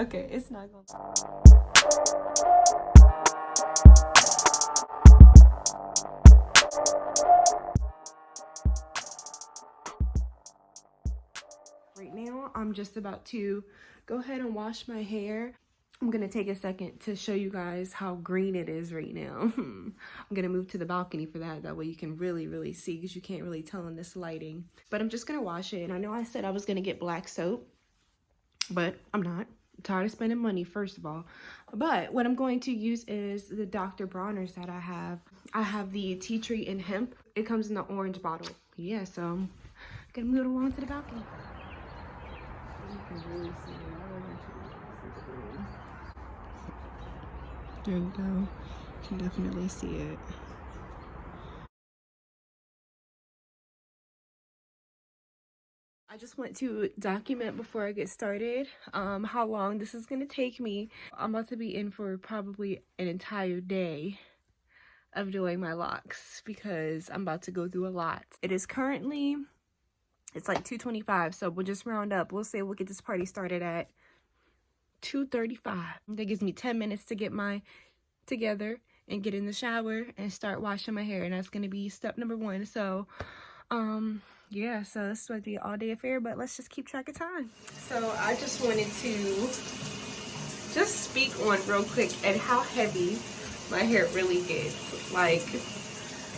Okay, it's not gonna. Right now, I'm just about to go ahead and wash my hair. I'm gonna take a second to show you guys how green it is right now. I'm gonna move to the balcony for that. That way you can really see, because you can't really tell in this lighting. But I'm just gonna wash it. And I know I said I was gonna get black soap, but I'm not. I'm tired of spending money, first of all. But what I'm going to use is the Dr. Bronners that I have. I have the tea tree and hemp. It comes in the orange bottle. Yeah, so I'm gonna move it along to the balcony. You can really see it. There you go. You can definitely see it. I just want to document before I get started how long this is going to take me. I'm about to be in for probably an entire day of doing my locks because I'm about to go through a lot. It is currently, it's like 2:25, so we'll just round up. We'll say we'll get this party started at 2:35. That gives me 10 minutes to get my together and get in the shower and start washing my hair, and that's going to be step number 1. So yeah, so this might be an all-day affair, but let's just keep track of time. So I just wanted to just speak on real quick at how heavy my hair really gets. Like,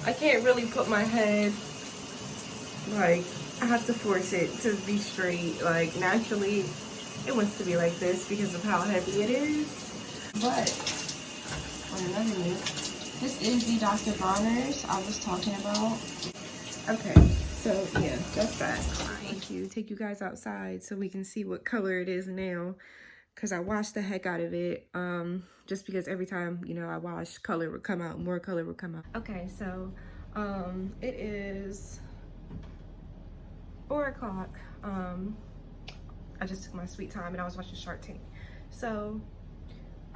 I can't really put my head, like, I have to force it to be straight. Like, naturally it wants to be like this because of how heavy it is. But on another note, this is the Dr. Bronners I was talking about. Okay, so yeah, that's that. I'm going to take you guys outside so we can see what color it is now, because I washed the heck out of it. Just because every time, you know, I wash, color would come out, more color would come out. Okay, so it is 4 o'clock. I just took my sweet time and I was watching Shark Tank. So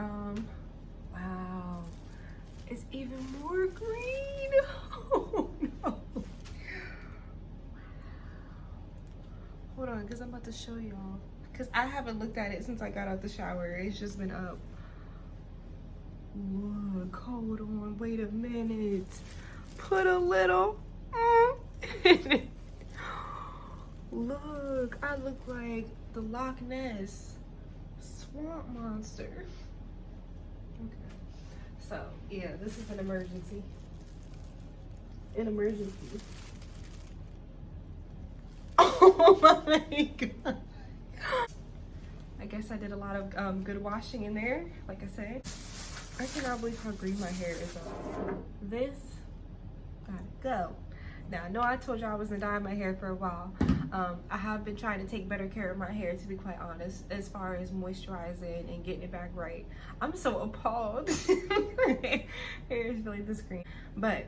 wow, it's even more green. Oh no. Hold on, because I'm about to show y'all. Because I haven't looked at it since I got out the shower. It's just been up. Look, hold on, wait a minute. Put a little. Look, I look like the Loch Ness swamp monster. Okay, so yeah, this is an emergency. An emergency. Oh my god. I guess I did a lot of good washing in there, like I said. I cannot believe how green my hair is. This gotta go. Now, I know I told y'all I was gonna dye my hair for a while. I have been trying to take better care of my hair, to be quite honest, as far as moisturizing and getting it back right. I'm so appalled. Hair is really this green. But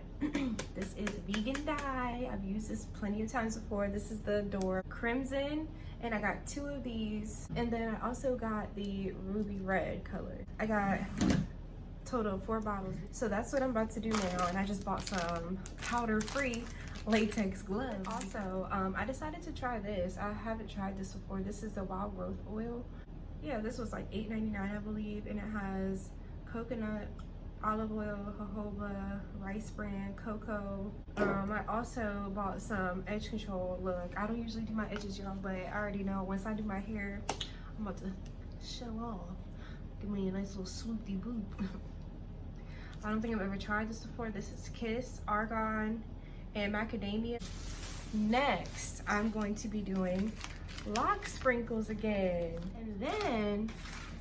this is vegan dye. I've used this plenty of times before. This is the Adore Crimson, and I got 2 of these. And then I also got the ruby red color. I got total of 4 bottles. So that's what I'm about to do now. And I just bought some powder-free latex gloves. Also, I decided to try this. I haven't tried this before. This is the Wild Growth Oil. Yeah, this was like $8.99, I believe, and it has coconut, olive oil, jojoba, rice bran, cocoa. I also bought some edge control. Look, I don't usually do my edges, y'all, but I already know once I do my hair, I'm about to show off. Give me a nice little swoopty boop. I don't think I've ever tried this before. This is Kiss, Argan, and Macadamia. Next, I'm going to be doing lock sprinkles again. And then,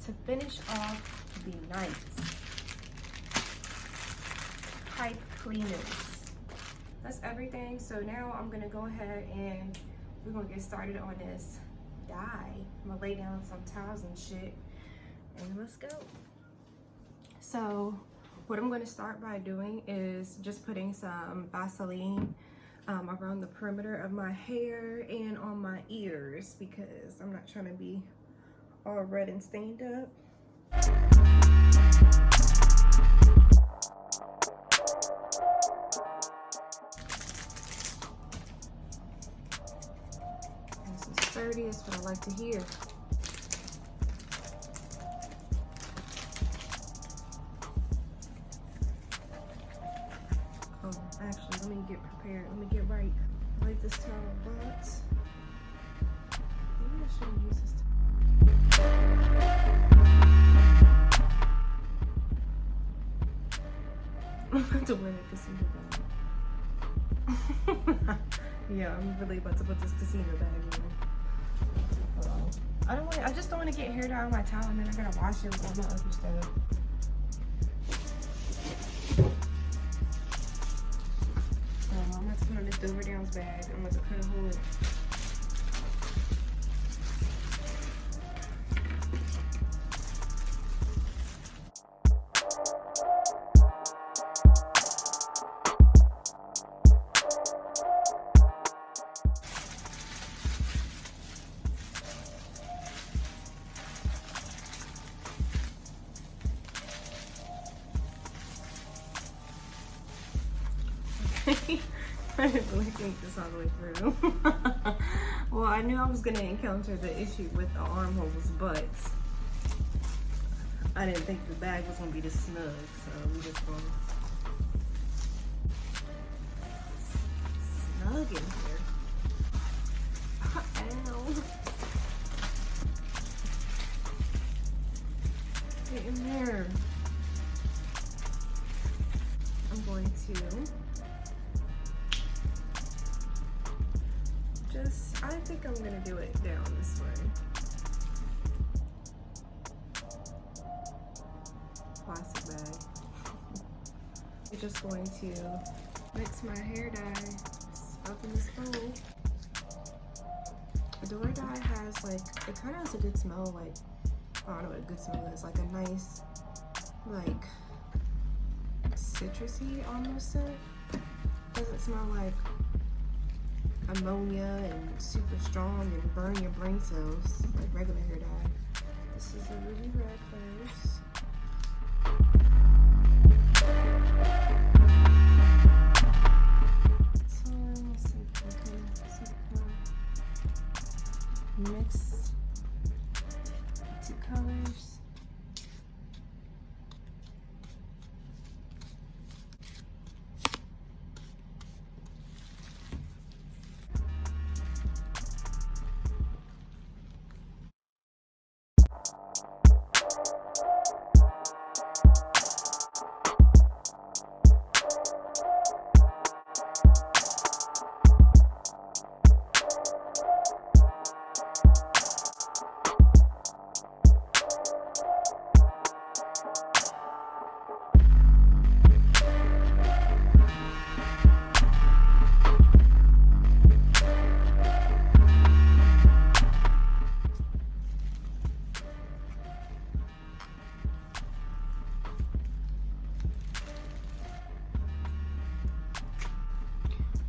to finish off the night, pipe cleaners. That's everything. So now I'm gonna go ahead and we're gonna get started on this dye. I'm gonna lay down some towels and shit, and let's go. So what I'm going to start by doing is just putting some Vaseline around the perimeter of my hair and on my ears, because I'm not trying to be all red and stained up. This is sturdy, is what I like to hear. prepared. Let me get right. Like this towel, but maybe I shouldn't use this towel. I'm about to wear the casino bag. Yeah, I'm really about to put this casino bag in. I just don't want to get hair dye on my towel and then I gotta wash it with all my other stuff. So I'm going to put on this Dover Downs bag. I'm going to cut a hole. I didn't really think this all the way through. Well, I knew I was going to encounter the issue with the armholes, but I didn't think the bag was going to be this snug, so we just going snug in here. Ow. Get in there. I'm going to I think I'm gonna do it down this way. Plastic bag. I'm just going to mix my hair dye up in this bowl. The door dye has like, it kind of has a good smell, like, I don't know what a good smell is, like a nice, like, citrusy almost scent. Doesn't smell like ammonia and super strong and burn your brain cells like regular hair dye. This is a really red first. So let's see if we can mix two colors.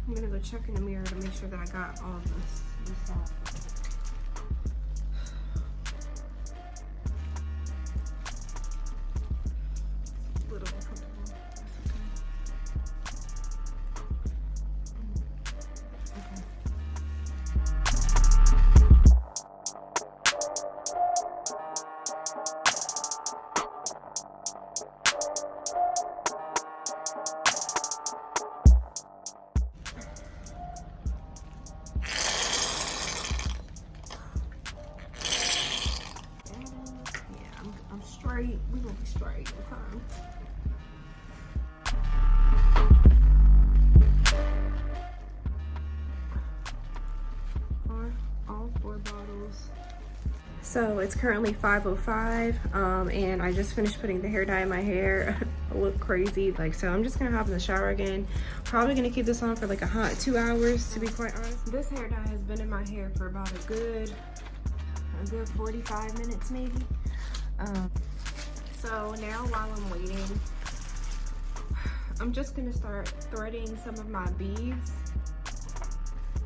I'm gonna go check in the mirror to make sure that I got all of this off. A little uncomfortable. That's okay. Okay. Straight. We're gonna be straight, okay? All 4 bottles. So it's currently 5:05, and I just finished putting the hair dye in my hair. I look crazy, like, so I'm just gonna hop in the shower again. Probably gonna keep this on for like a hot 2 hours, to be quite honest. This hair dye has been in my hair for about a good 45 minutes maybe. So now while I'm waiting, I'm just gonna start threading some of my beads.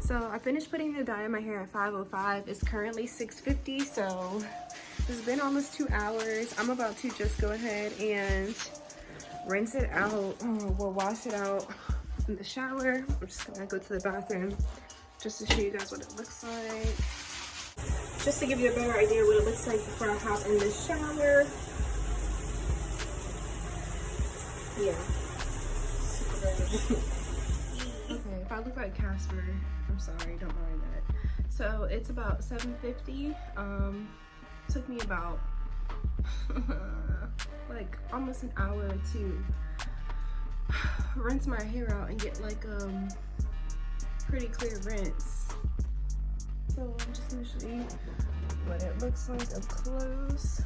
So I finished putting the dye in my hair at 5:05. It's currently 6:50, so it's been almost 2 hours. I'm about to just go ahead and rinse it out. We'll wash it out in the shower. I'm just gonna go to the bathroom just to show you guys what it looks like. Just to give you a better idea what it looks like before I hop in the shower. Yeah. Okay, look like Casper. I'm sorry, don't mind that. So it's about $7.50. Took me about like almost an hour to rinse my hair out and get like pretty clear rinse. So I'm just gonna show you what it looks like up close.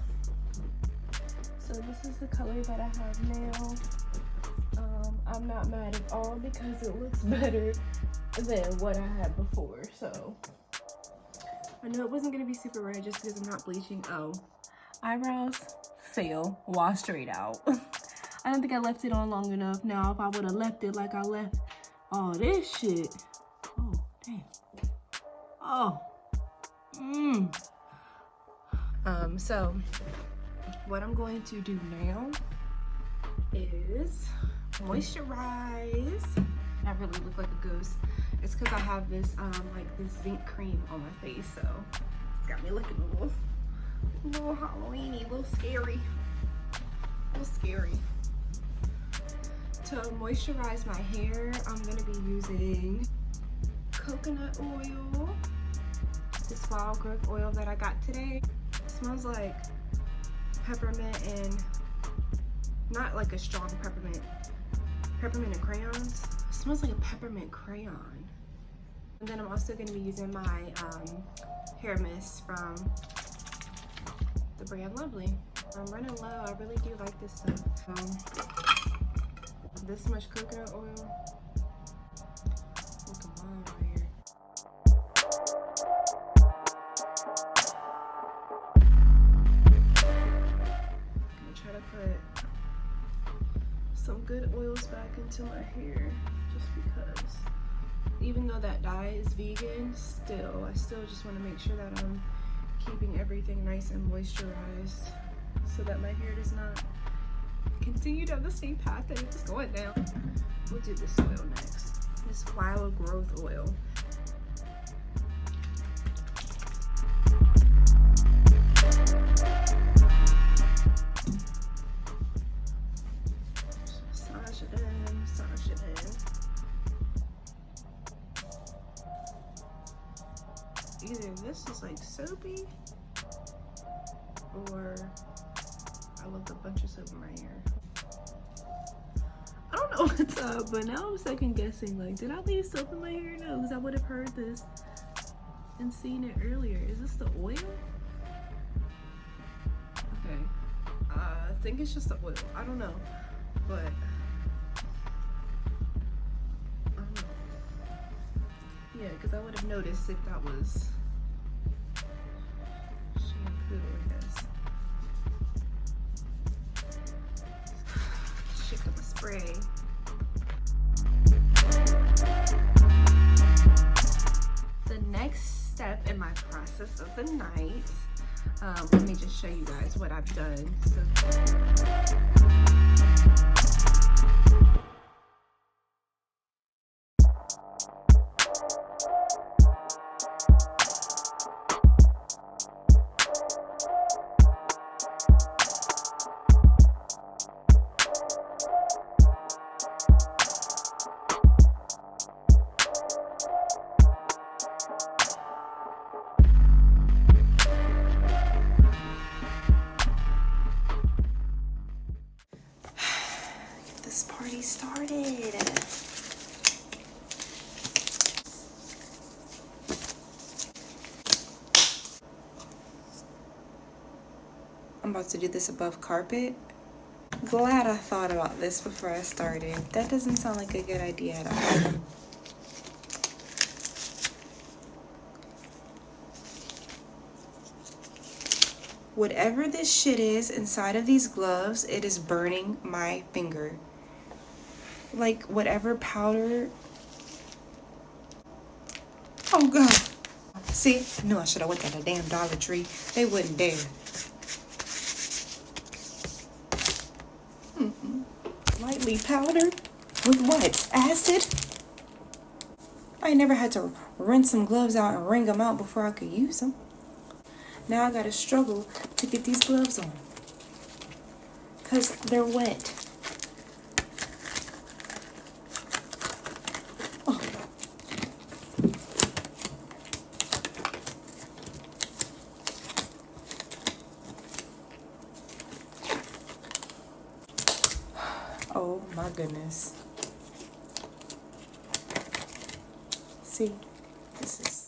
So this is the color that I have now. I'm not mad at all because it looks better than what I had before. So I know it wasn't gonna be super red just because I'm not bleaching. Oh, eyebrows fail, wash straight out. I don't think I left it on long enough. Now if I would have left it like I left all this shit, oh damn, oh, so what I'm going to do now is moisturize. I really look like a ghost. It's because I have this like this zinc cream on my face, so it's got me looking a little Halloweeny, a little scary, To moisturize my hair, I'm gonna be using coconut oil, this wild growth oil that I got today. It smells like peppermint and not like a strong peppermint and crayons. It smells like a peppermint crayon. And then I'm also going to be using my hair mist from the brand Lovely. I'm running low. I really do like this stuff. This much coconut oil. Come on right here. I'm gonna try to put some good oils back into my hair, just because even though that dye is vegan, I still just want to make sure that I'm keeping everything nice and moisturized so that my hair does not continue down the same path that it's going down. We'll do this oil next, this wild growth oil. Massage it in, massage it in. Either this is like soapy or I left a bunch of soap in my hair. I don't know what's up, but now I'm second guessing. Like, did I leave soap in my hair? No, because I would have heard this and seen it earlier. Is this the oil? Okay. I think it's just the oil. I don't know. But I don't know. Yeah, because I would have noticed if that was shampoo, I guess. Shake up a spray. The next step in my process of the night, let me just show you guys what I've done. This party started. I'm about to do this above carpet. Glad I thought about this before I started. That doesn't sound like a good idea at all. Whatever this shit is inside of these gloves, it is burning my finger. Like whatever powder. Oh God. See, I knew I should have went to the damn Dollar Tree. They wouldn't dare. Lightly powdered with what? Acid? I never had to rinse some gloves out and wring them out before I could use them. Now I gotta struggle to get these gloves on because they're wet. Oh, Oh my goodness. See, this is